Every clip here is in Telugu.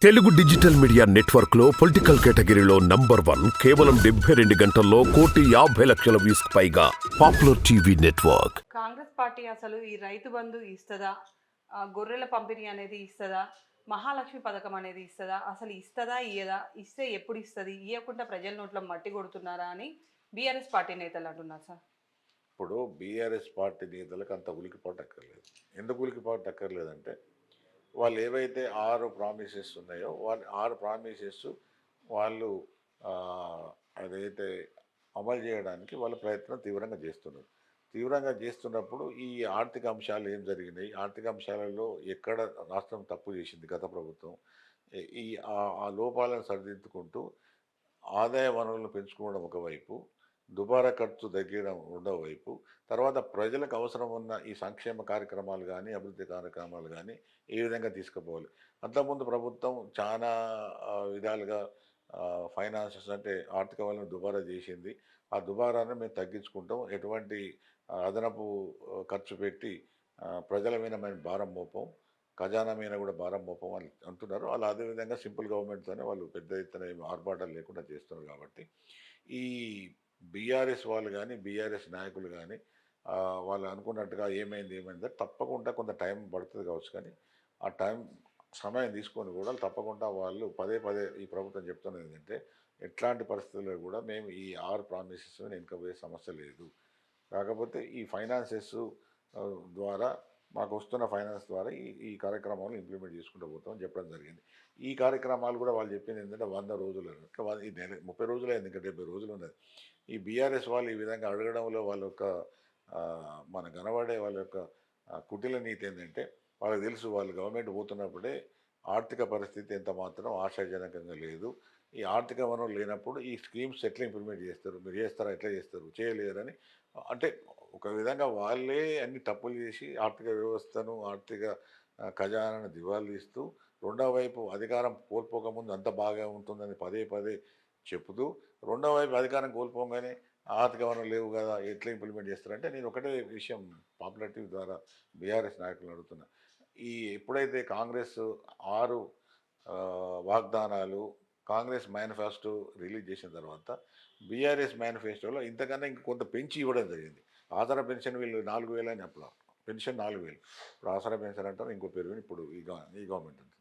తెలుగు డిజిటల్ మీడియా నెట్వర్క్ లో పొలిటికల్ కేటగిరీలో నంబర్ 1 కేవలం 72 గంటల్లో 1,50,00,000 వ్యూస్ పైగా popular TV network. Congress party అసలు ఈ రైతు బంధు ఇస్తదా, గొర్రెల పంపిణీ అనేది ఇస్తదా, మహాలక్ష్మి పథకం అనేది ఇస్తదా, అసలు ఇస్తదా ఇయ్యదా, ఇస్తే ఎప్పుడు ఇస్తుంది, ఇవ్వకుండా ప్రజల నోట్లో మట్టి కొడుతున్నారా అని బీఆర్ఎస్ పార్టీ నేతలు అంటున్నారు సార్. ఇప్పుడు బీఆర్ఎస్ పార్టీ నేతలకు అంత ఉలికిపాటు అక్కర్లేదు. ఎందుకు ఉలికిపాటు అక్కర్లేదంటే వాళ్ళు ఏవైతే 6 ప్రామిసెస్ ఉన్నాయో వాళ్ళు 6 ప్రామిసెస్ వాళ్ళు అదైతే అమలు చేయడానికి వాళ్ళ ప్రయత్నం తీవ్రంగా చేస్తున్నారు. తీవ్రంగా చేస్తున్నప్పుడు ఈ ఆర్థిక అంశాలు ఏం జరిగినాయి, ఆర్థిక అంశాలలో ఎక్కడ రాష్ట్రం తప్పు చేసింది గత ప్రభుత్వం, ఈ ఆ లోపాలను సరిదిద్దుకుంటూ ఆదాయ వనరులను పెంచుకోవడం ఒకవైపు, దుబారా ఖర్చు తగ్గడం రెండో వైపు, తర్వాత ప్రజలకు అవసరం ఉన్న ఈ సంక్షేమ కార్యక్రమాలు కానీ అభివృద్ధి కార్యక్రమాలు కానీ ఏ విధంగా తీసుకుపోవాలి. అంతకుముందు ప్రభుత్వం చాలా విధాలుగా ఫైనాన్సెస్ అంటే ఆర్థిక వనరులను దుబారా చేసింది. ఆ దుబారాన్ని మేము తగ్గించుకుంటాం, ఎటువంటి అదనపు ఖర్చు పెట్టి ప్రజల మీద మేము భారం మోపం, ఖజానా మీద కూడా భారం మోపం అని అంటున్నారు. వాళ్ళు అదేవిధంగా సింపుల్ గవర్నమెంట్తోనే వాళ్ళు పెద్ద ఎత్తున ఆర్భాటాలు లేకుండా చేస్తున్నారు. కాబట్టి ఈ బీఆర్ఎస్ వాళ్ళు కానీ బీఆర్ఎస్ నాయకులు కానీ వాళ్ళు అనుకున్నట్టుగా ఏమైంది తప్పకుండా కొంత టైం పడుతుంది కావచ్చు, కానీ ఆ సమయం తీసుకొని కూడా తప్పకుండా వాళ్ళు పదే పదే ఈ ప్రభుత్వం చెప్తున్నది ఏంటంటే ఎట్లాంటి పరిస్థితుల్లో కూడా మేము ఈ 6 ప్రామిసెస్ వెనుకపోయే సమస్య లేదు. కాకపోతే ఈ ఫైనాన్సెస్ ద్వారా మాకు వస్తున్న ఫైనాన్స్ ద్వారా ఈ కార్యక్రమాలు ఇంప్లిమెంట్ చేసుకుంటూ పోతామని చెప్పడం జరిగింది. ఈ కార్యక్రమాలు కూడా వాళ్ళు చెప్పింది ఏంటంటే 100 రోజులు, ఈ 30 రోజులు అయింది, ఇంకా 70 రోజులు ఉన్నది. ఈ బీఆర్ఎస్ వాళ్ళు ఈ విధంగా అడగడంలో వాళ్ళ యొక్క మన కనబడే వాళ్ళ యొక్క కుటిల నీతి ఏంటంటే వాళ్ళకి తెలుసు వాళ్ళు గవర్నమెంట్ పోతున్నప్పుడే ఆర్థిక పరిస్థితి ఎంత మాత్రం ఆశాజనకంగా లేదు. ఈ ఆర్థిక వనరులు లేనప్పుడు ఈ స్కీమ్స్ ఎట్లా ఇంప్లిమెంట్ చేస్తారు, మీరు చేస్తారా, ఎట్లా చేస్తారు, చేయలేరని అంటే ఒక విధంగా వాళ్ళే అన్ని తప్పులు చేసి ఆర్థిక వ్యవస్థను ఆర్థిక ఖజానాను దివాళీ ఇస్తూ రెండో వైపు అధికారం కోల్పోకముందు అంత బాగా ఉంటుందని పదే పదే చెబుతూ రెండో వైపు అధికారం కోల్పోగానే ఆర్థిక వనరులు లేవు కదా ఎట్లా ఇంప్లిమెంట్ చేస్తారంటే నేను ఒకటే విషయం పాపులారిటీ ద్వారా బీఆర్ఎస్ నాయకులను అడుగుతున్నా. ఎప్పుడైతే కాంగ్రెస్ 6 వాగ్దానాలు కాంగ్రెస్ మేనిఫెస్టో రిలీజ్ చేసిన తర్వాత బీఆర్ఎస్ మేనిఫెస్టోలో ఇంతకన్నా కొంత పెంచి ఇవ్వడం జరిగింది. ఆధార పెన్షన్ వీళ్ళు 4,000 అని అప్పుడు పెన్షన్ 4,000, ఇప్పుడు ఆసరా పెన్షన్ అంటారు, ఇంకో పేరు ఇప్పుడు ఈ గవర్నమెంట్ అంటున్నారు.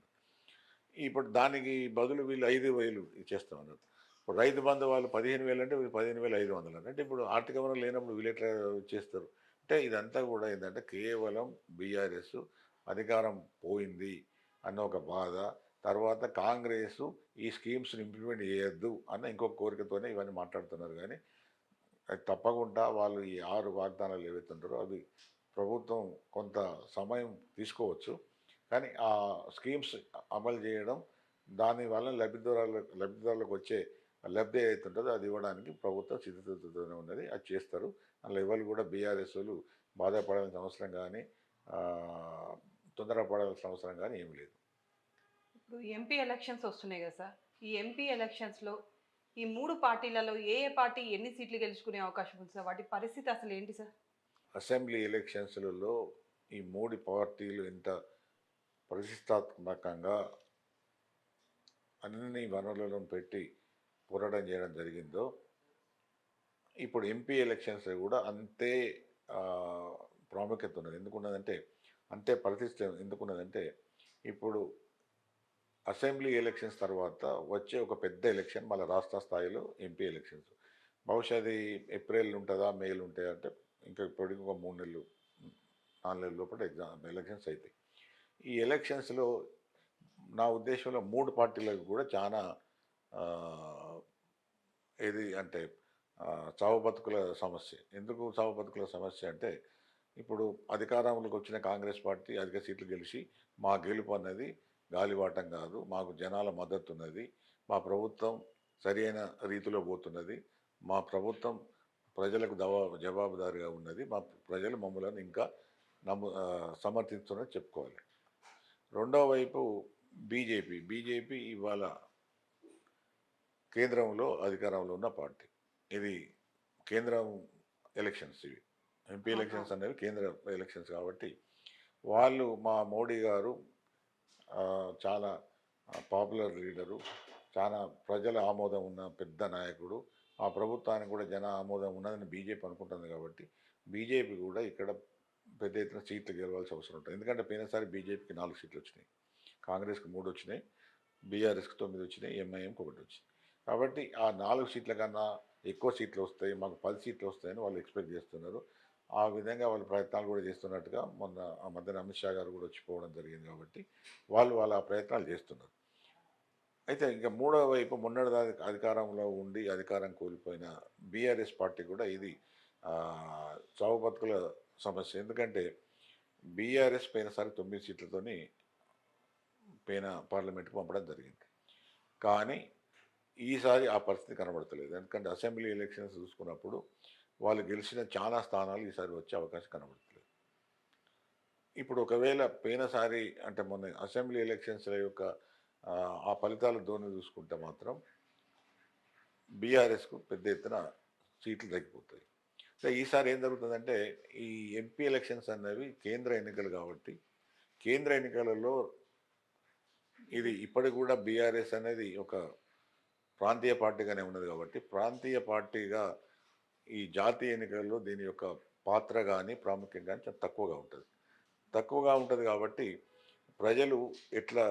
ఇప్పుడు దానికి బదులు వీళ్ళు 5,000 ఇచ్చేస్తామన్నారు. ఇప్పుడు రైతు బంధు వాళ్ళు 15,000 అంటే వీళ్ళు 15,500 అంటే ఇప్పుడు ఆర్థిక వనరులు లేనప్పుడు వీళ్ళు ఎట్లా చేస్తారు అంటే ఇదంతా కూడా ఏంటంటే కేవలం బీఆర్ఎస్ అధికారం పోయింది అన్న ఒక బాధ, తర్వాత కాంగ్రెస్ ఈ స్కీమ్స్ని ఇంప్లిమెంట్ చేయొద్దు అన్న ఇంకొక కోరికతోనే ఇవన్నీ మాట్లాడుతున్నారు. కానీ అది తప్పకుండా వాళ్ళు ఈ 6 వాగ్దానాలు ఏవైతుంటారో అవి ప్రభుత్వం కొంత సమయం తీసుకోవచ్చు, కానీ ఆ స్కీమ్స్ అమలు చేయడం దానివల్ల లబ్ధిదారులకు వచ్చే లబ్ధి అవుతుంటుందో అది ఇవ్వడానికి ప్రభుత్వం సిద్ధతతోనే ఉన్నది, అది చేస్తారు. అందులో ఎవరు కూడా బీఆర్ఎస్ వాళ్ళు బాధపడాల్సిన అవసరం కానీ తొందరపడాల్సిన అవసరం కానీ ఏమి లేదు. ఇప్పుడు ఎంపీ ఎలక్షన్స్ వస్తున్నాయి కదా సార్, ఈ ఎంపీ ఎలక్షన్స్లో ఈ 3 పార్టీలలో ఏ పార్టీ ఎన్ని సీట్లు గెలుచుకునే అవకాశం ఉంది సార్, వాటి పరిస్థితి అసలు ఏంటి సార్? అసెంబ్లీ ఎలక్షన్స్లలో ఈ 3 పార్టీలు ఎంత ప్రతిష్టాత్మకంగా అన్ని వనరులను పెట్టి పోరాటం చేయడం జరిగిందో ఇప్పుడు ఎంపీ ఎలక్షన్స్ కూడా అంతే ప్రాముఖ్యత ఉన్నది. ఎందుకున్నదంటే అంతే ప్రతిష్ట ఎందుకున్నదంటే ఇప్పుడు అసెంబ్లీ ఎలక్షన్స్ తర్వాత వచ్చే ఒక పెద్ద ఎలక్షన్ మళ్ళీ రాష్ట్ర స్థాయిలో ఎంపీ ఎలక్షన్స్. బహుశా అది ఏప్రిల్ ఉంటుందా, మేలు ఉంటాయా అంటే ఇంకా ఇప్పటికి ఒక 3 నెలలు 4 నెలల లోపల ఎలక్షన్స్ అవుతాయి. ఈ ఎలక్షన్స్లో నా ఉద్దేశంలో 3 పార్టీలకు కూడా చాలా ఏది అంటే చావు బతుకుల సమస్య. ఎందుకు చావు బతుకుల సమస్య అంటే ఇప్పుడు అధికారంలోకి వచ్చిన కాంగ్రెస్ పార్టీ అధిక సీట్లు గెలిచి మా గెలుపు అన్నది గాలివాటం కాదు, మాకు జనాల మద్దతు ఉన్నది, మా ప్రభుత్వం సరైన రీతిలో పోతున్నది, మా ప్రభుత్వం ప్రజలకు జవాబుదారిగా ఉన్నది, మా ప్రజలు మమ్మల్ని ఇంకా సమర్థిస్తున్నది చెప్పుకోవాలి. రెండో వైపు బీజేపీ ఇవాళ కేంద్రంలో అధికారంలో ఉన్న పార్టీ. ఇది కేంద్రం ఎలక్షన్స్, ఇవి ఎంపీ ఎలక్షన్స్ అనేవి కేంద్ర ఎలక్షన్స్ కాబట్టి వాళ్ళు మా మోడీ గారు చాలా పాపులర్ లీడరు, చాలా ప్రజల ఆమోదం ఉన్న పెద్ద నాయకుడు. ఆ ప్రభుత్వానికి కూడా జన ఆమోదం ఉన్నదని బీజేపీ అనుకుంటుంది కాబట్టి బీజేపీ కూడా ఇక్కడ పెద్ద ఎత్తున సీట్లు గెలవాల్సిన అవసరం ఉంటుంది. ఎందుకంటే పోయినసారి బీజేపీకి 4 సీట్లు వచ్చినాయి, కాంగ్రెస్కి 3 వచ్చినాయి, బీఆర్ఎస్కి 9 వచ్చినాయి, ఎంఐఎంకి 1 వచ్చింది. కాబట్టి ఆ 4 సీట్ల కన్నా ఎక్కువ సీట్లు వస్తాయి, మాకు 10 సీట్లు వస్తాయని వాళ్ళు ఎక్స్పెక్ట్ చేస్తున్నారు. ఆ విధంగా వాళ్ళు ప్రయత్నాలు కూడా చేస్తున్నట్టుగా మొన్న ఆ మధ్యన అమిత్ షా గారు కూడా వచ్చిపోవడం జరిగింది. కాబట్టి వాళ్ళు ఆ ప్రయత్నాలు చేస్తున్నారు. అయితే ఇంకా మూడో వైపు మొన్నటిదాకా అధికారంలో ఉండి అధికారం కోల్పోయిన బీఆర్ఎస్ పార్టీ కూడా ఇది చావు బతుకుల సమస్య. ఎందుకంటే బీఆర్ఎస్ పోయినసారి 9 సీట్లతోని పోయిన పార్లమెంట్కి పంపడం జరిగింది. కానీ ఈసారి ఆ పరిస్థితి కనబడతలేదు. ఎందుకంటే అసెంబ్లీ ఎలక్షన్స్ చూసుకున్నప్పుడు వాళ్ళు గెలిచిన చాలా స్థానాలు ఈసారి వచ్చే అవకాశం కనబడతలేదు. ఇప్పుడు ఒకవేళ పోయినసారి అంటే మొన్న అసెంబ్లీ ఎలక్షన్స్ల యొక్క ఆ ఫలితాలు ధోని చూసుకుంటే మాత్రం బీఆర్ఎస్కు పెద్ద ఎత్తున సీట్లు తగ్గిపోతాయి. సో ఈసారి ఏం జరుగుతుందంటే ఈ ఎంపీ ఎలక్షన్స్ అనేవి కేంద్ర ఎన్నికలు కాబట్టి కేంద్ర ఎన్నికలలో ఇది ఇప్పటికి కూడా బీఆర్ఎస్ అనేది ఒక ప్రాంతీయ పార్టీగానే ఉన్నది కాబట్టి ప్రాంతీయ పార్టీగా ఈ జాతీయ ఎన్నికల్లో దీని యొక్క పాత్ర కానీ ప్రాముఖ్యం కానీ చాలా తక్కువగా ఉంటుంది కాబట్టి ప్రజలు ఎట్లా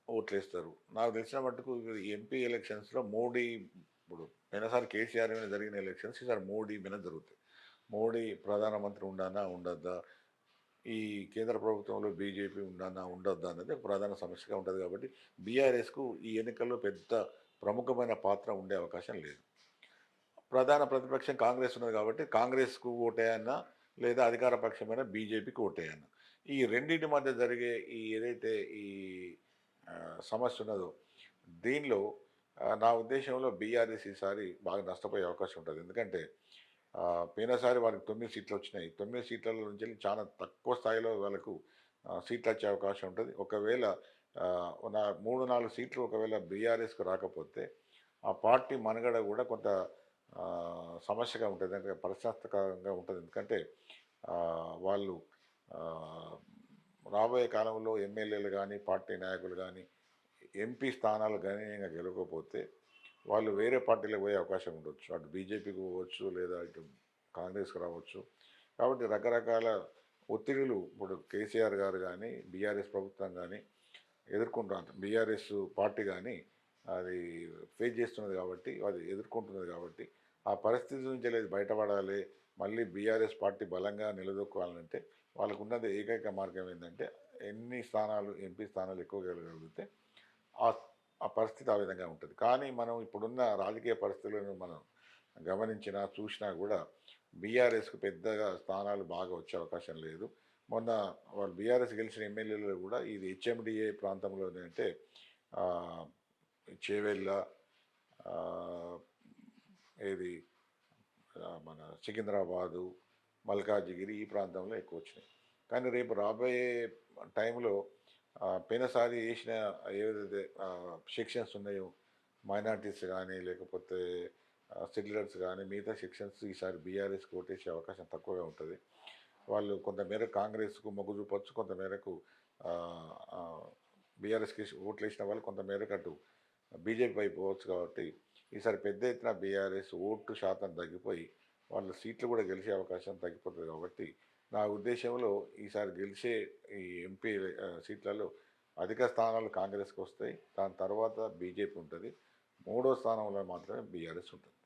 ఓట్లేస్తారు. నాకు తెలిసిన మట్టుకు ఎంపీ ఎలక్షన్స్లో మోడీ ఇప్పుడు పోయినసారి కేసీఆర్ మీద జరిగిన ఎలక్షన్స్ ఈసారి మోడీ మీద జరుగుతాయి. మోడీ ప్రధానమంత్రి ఉండద్దా, ఈ కేంద్ర ప్రభుత్వంలో బీజేపీ ఉండద్దా అనేది ప్రధాన సమస్యగా ఉంటుంది. కాబట్టి బీఆర్ఎస్కు ఈ ఎన్నికల్లో పెద్ద ప్రముఖమైన పాత్ర ఉండే అవకాశం లేదు. ప్రధాన ప్రతిపక్షం కాంగ్రెస్ ఉన్నది కాబట్టి కాంగ్రెస్కు ఓటేయన్నా లేదా అధికార పక్షమైన బీజేపీకి ఓటేయన్నా, ఈ రెండింటి మధ్య జరిగే ఈ ఏదైతే ఈ సమస్య ఉన్నదో దీనిలో నా ఉద్దేశంలో బీఆర్ఎస్ ఈసారి బాగా నష్టపోయే అవకాశం ఉంటుంది. ఎందుకంటే పోయినసారి వాళ్ళకి 9 సీట్లు వచ్చినాయి. 9 సీట్ల నుంచి చాలా తక్కువ స్థాయిలో వాళ్ళకు సీట్లు వచ్చే అవకాశం ఉంటుంది. ఒకవేళ 3-4 సీట్లు ఒకవేళ బీఆర్ఎస్కు రాకపోతే ఆ పార్టీ మనుగడ కూడా కొంత సమస్యగా ఉంటుంది, అంటే పరిస్థితికరంగా ఉంటుంది. ఎందుకంటే వాళ్ళు రాబోయే కాలంలో ఎమ్మెల్యేలు కానీ పార్టీ నాయకులు కానీ ఎంపీ స్థానాలు గణనీయంగా గెలవకపోతే వాళ్ళు వేరే పార్టీలకు పోయే అవకాశం ఉండొచ్చు. అటు బీజేపీకి పోవచ్చు లేదా ఇటు కాంగ్రెస్కి రావచ్చు. కాబట్టి రకరకాల ఒత్తిడులు ఇప్పుడు కేసీఆర్ గారు కానీ బీఆర్ఎస్ ప్రభుత్వం కానీ ఎదుర్కొంటున్నారు, బీఆర్ఎస్ పార్టీ కానీ అది ఫేస్ చేస్తున్నది కాబట్టి అది ఎదుర్కొంటున్నది కాబట్టి ఆ పరిస్థితి నుంచి లేదు బయటపడాలి, మళ్ళీ బీఆర్ఎస్ పార్టీ బలంగా నిలదొక్కోవాలంటే వాళ్ళకు ఉన్నది ఏకైక మార్గం ఏంటంటే ఎన్ని స్థానాలు ఎంపీ స్థానాలు ఎక్కువ గెలగలిగితే ఆ పరిస్థితి ఆ విధంగా ఉంటుంది. కానీ మనం ఇప్పుడున్న రాజకీయ పరిస్థితులను మనం గమనించినా చూసినా కూడా బీఆర్ఎస్కు పెద్దగా స్థానాలు బాగా వచ్చే అవకాశం లేదు. మొన్న వాళ్ళు బీఆర్ఎస్ గెలిచిన ఎమ్మెల్యేలు కూడా ఇది హెచ్ఎండిఏ ప్రాంతంలోనే, అంటే చేవెళ్ళ, ఏది మన సికింద్రాబాదు, మల్కాజిగిరి ఈ ప్రాంతంలో ఎక్కువ వచ్చినాయి. కానీ రేపు రాబోయే టైంలో పోయినసారి వేసిన ఏదైతే సెక్షన్స్ ఉన్నాయో మైనార్టీస్ కానీ లేకపోతే సెటిలర్స్ కానీ మిగతా సెక్షన్స్ ఈసారి బీఆర్ఎస్కి ఓటేసే అవకాశం తక్కువగా ఉంటుంది. వాళ్ళు కొంతమేరకు కాంగ్రెస్కు మొగ్గు చూపవచ్చు, కొంతమేరకు బీఆర్ఎస్కి ఓట్లు వేసిన వాళ్ళు కొంతమేరకు అటు బీజేపీ వైపు పోవచ్చు. కాబట్టి ఈసారి పెద్ద ఎత్తున బీఆర్ఎస్ ఓటు శాతం తగ్గిపోయి వాళ్ళ సీట్లు కూడా గెలిచే అవకాశం తగ్గిపోతుంది. కాబట్టి నా ఉద్దేశంలో ఈసారి గెలిచే ఈ ఎంపీ సీట్లలో అధిక స్థానాలు కాంగ్రెస్కి వస్తాయి, దాని తర్వాత బీజేపీ ఉంటుంది, 3వ స్థానంలో మాత్రమే బీఆర్ఎస్ ఉంటుంది.